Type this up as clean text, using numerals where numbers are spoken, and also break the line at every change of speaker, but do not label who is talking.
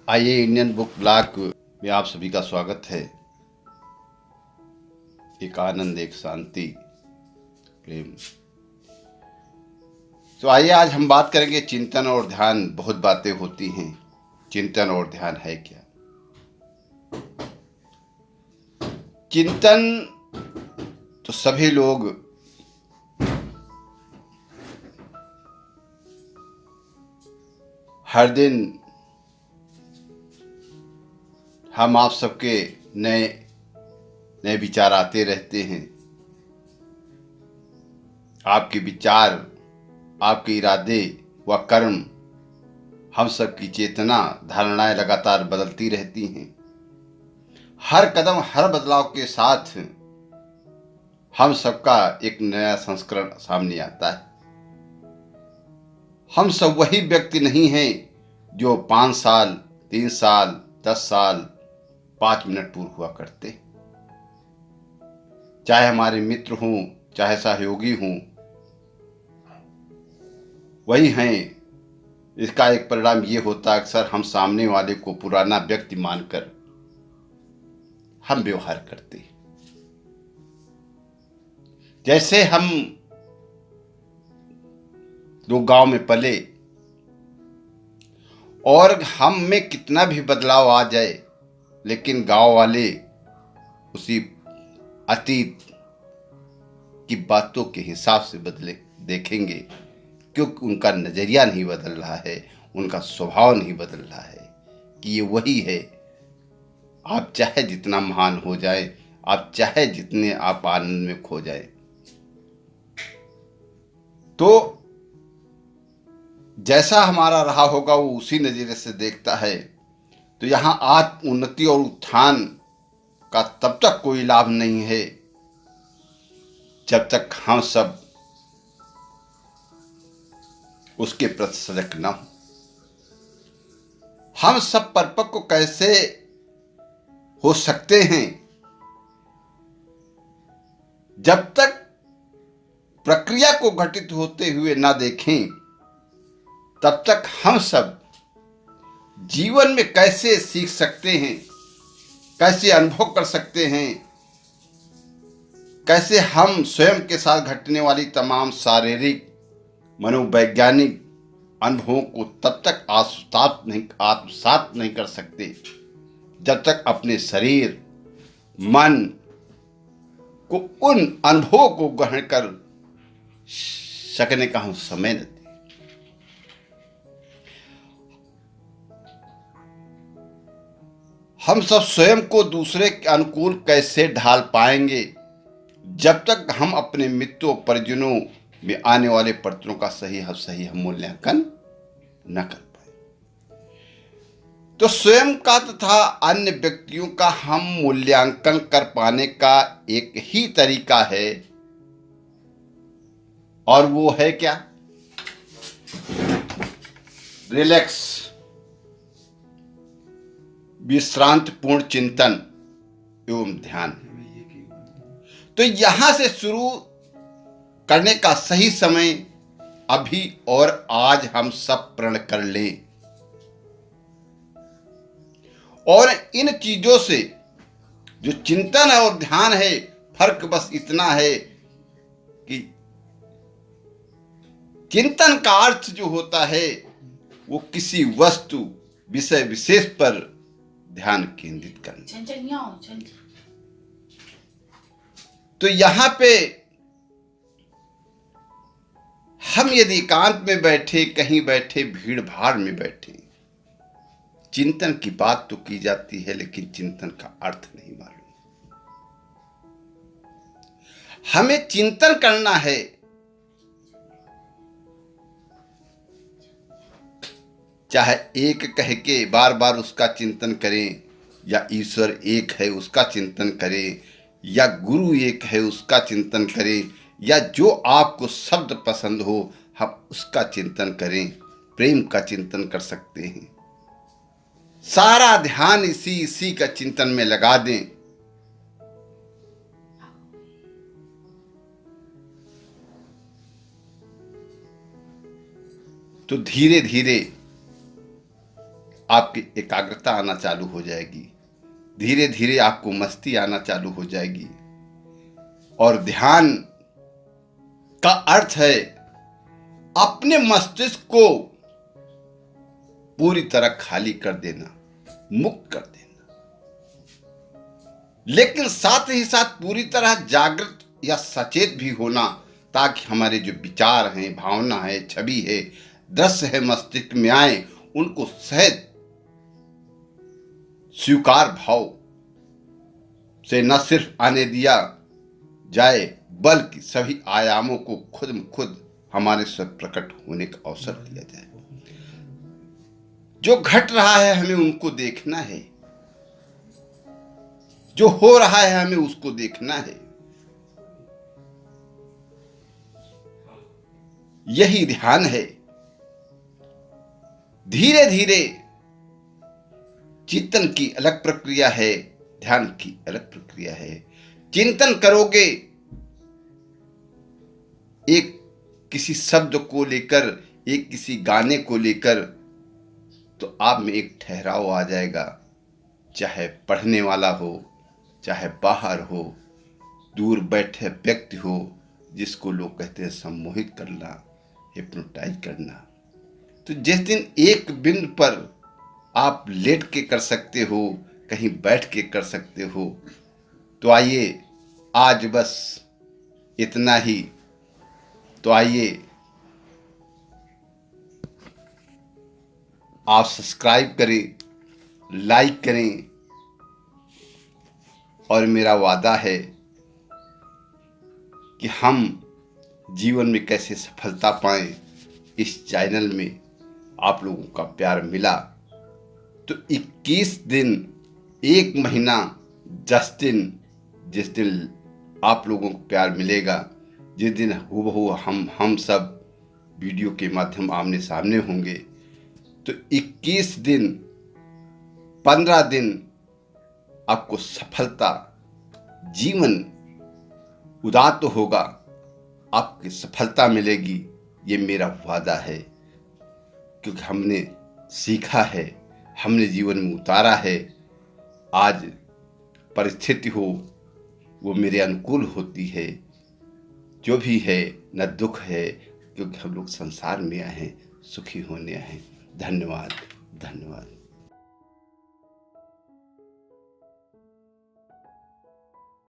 आइए Indian book blog में आप सभी का स्वागत है। एक आनंद, एक शांति, प्रेम। तो आइए आज हम बात करेंगे चिंतन और ध्यान। बहुत बातें होती हैं, चिंतन और ध्यान है क्या? चिंतन तो सभी लोग हर दिन हम आप सबके नए नए विचार आते रहते हैं। आपके विचार, आपके इरादे व कर्म, हम सब की चेतना, धारणाएं लगातार बदलती रहती हैं। हर कदम, हर बदलाव के साथ हम सबका एक नया संस्करण सामने आता है। हम सब वही व्यक्ति नहीं हैं जो 5 साल, 3 साल, 10 साल, 5 मिनट पूर्व हुआ करते। चाहे हमारे मित्र हों, चाहे सहयोगी हों, वही हैं। इसका एक परिणाम ये होता है, अक्सर हम सामने वाले को पुराना व्यक्ति मानकर हम व्यवहार करते हैं। जैसे हम लोग गांव में पले और हम में कितना भी बदलाव आ जाए, लेकिन गांव वाले उसी अतीत की बातों के हिसाब से बदले देखेंगे, क्योंकि उनका नजरिया नहीं बदल रहा है, उनका स्वभाव नहीं बदल रहा है कि ये वही है। आप चाहे जितना महान हो जाए, आप चाहे जितने आप आनंद में खो जाए, तो जैसा हमारा रहा होगा वो उसी नजरिए से देखता है। तो यहाँ आत्म उन्नति और उत्थान का तब तक कोई लाभ नहीं है जब तक हम सब उसके प्रति सजग न हो। हम सब परिपक्व कैसे हो सकते हैं जब तक प्रक्रिया को घटित होते हुए ना देखें? तब तक हम सब जीवन में कैसे सीख सकते हैं, कैसे अनुभव कर सकते हैं, कैसे हम स्वयं के साथ घटने वाली तमाम शारीरिक, मनोवैज्ञानिक अनुभवों को तब तक आत्मसात नहीं कर सकते जब तक अपने शरीर, मन को उन अनुभवों को ग्रहण कर सकने का हम समय न दें। हम सब स्वयं को दूसरे के अनुकूल कैसे ढाल पाएंगे जब तक हम अपने मित्रों, परिजनों में आने वाले परिवर्तनों का सही हम मूल्यांकन न कर पाए। तो स्वयं का तथा अन्य व्यक्तियों का हम मूल्यांकन कर पाने का एक ही तरीका है, और वो है क्या? रिलैक्स, विश्रांतिपूर्ण चिंतन एवं ध्यान। तो यहां से शुरू करने का सही समय अभी और आज हम सब प्रण कर लें। और इन चीजों से जो चिंतन और ध्यान है, फर्क बस इतना है कि चिंतन का अर्थ जो होता है वो किसी वस्तु, विषय विशेष पर ध्यान केंद्रित करना। तो यहां पे हम यदि एकांत में बैठे, कहीं बैठे, भीड़ भाड़ में बैठे, चिंतन की बात तो की जाती है, लेकिन चिंतन का अर्थ नहीं मालूम। हमें चिंतन करना है, चाहे एक कह के बार बार उसका चिंतन करें, या ईश्वर एक है उसका चिंतन करें, या गुरु एक है उसका चिंतन करें, या जो आपको शब्द पसंद हो हम उसका चिंतन करें। प्रेम का चिंतन कर सकते हैं। सारा ध्यान इसी का चिंतन में लगा दें। तो धीरे धीरे आपकी एकाग्रता आना चालू हो जाएगी, धीरे धीरे आपको मस्ती आना चालू हो जाएगी। और ध्यान का अर्थ है अपने मस्तिष्क को पूरी तरह खाली कर देना, मुक्त कर देना, लेकिन साथ ही साथ पूरी तरह जागृत या सचेत भी होना, ताकि हमारे जो विचार हैं, भावना है, छवि है, दृश्य है मस्तिष्क में आए, उनको सहज स्वीकार भाव से न सिर्फ आने दिया जाए, बल्कि सभी आयामों को खुद में खुद हमारे से प्रकट होने का अवसर दिया जाए। जो घट रहा है हमें उनको देखना है, जो हो रहा है हमें उसको देखना है। यही ध्यान है। धीरे धीरे चिंतन की अलग प्रक्रिया है, ध्यान की अलग प्रक्रिया है। चिंतन करोगे एक किसी शब्द को लेकर, एक किसी गाने को लेकर, तो आप में एक ठहराव आ जाएगा। चाहे पढ़ने वाला हो, चाहे बाहर हो, दूर बैठे व्यक्ति हो, जिसको लोग कहते हैं सम्मोहित करना, हिप्नोटाइज करना। तो जिस दिन एक बिंदु पर आप लेट के कर सकते हो, कहीं बैठ के कर सकते हो, तो आइए आज बस इतना ही। तो आइए आप सब्सक्राइब करें, लाइक करें, और मेरा वादा है कि हम जीवन में कैसे सफलता पाएं। इस चैनल में आप लोगों का प्यार मिला तो 21 दिन, 1 महीना, 10 दिन, जिस दिन आप लोगों को प्यार मिलेगा, जिस दिन हूबहू हम सब वीडियो के माध्यम आमने सामने होंगे, तो 21 दिन, 15 दिन आपको सफलता, जीवन उदात्त होगा, आपकी सफलता मिलेगी। ये मेरा वादा है, क्योंकि हमने सीखा है, हमने जीवन में उतारा है। आज परिस्थिति हो वो मेरे अनुकूल होती है, जो भी है, न दुख है, क्योंकि हम लोग संसार में आए हैं सुखी होने आए हैं। धन्यवाद, धन्यवाद।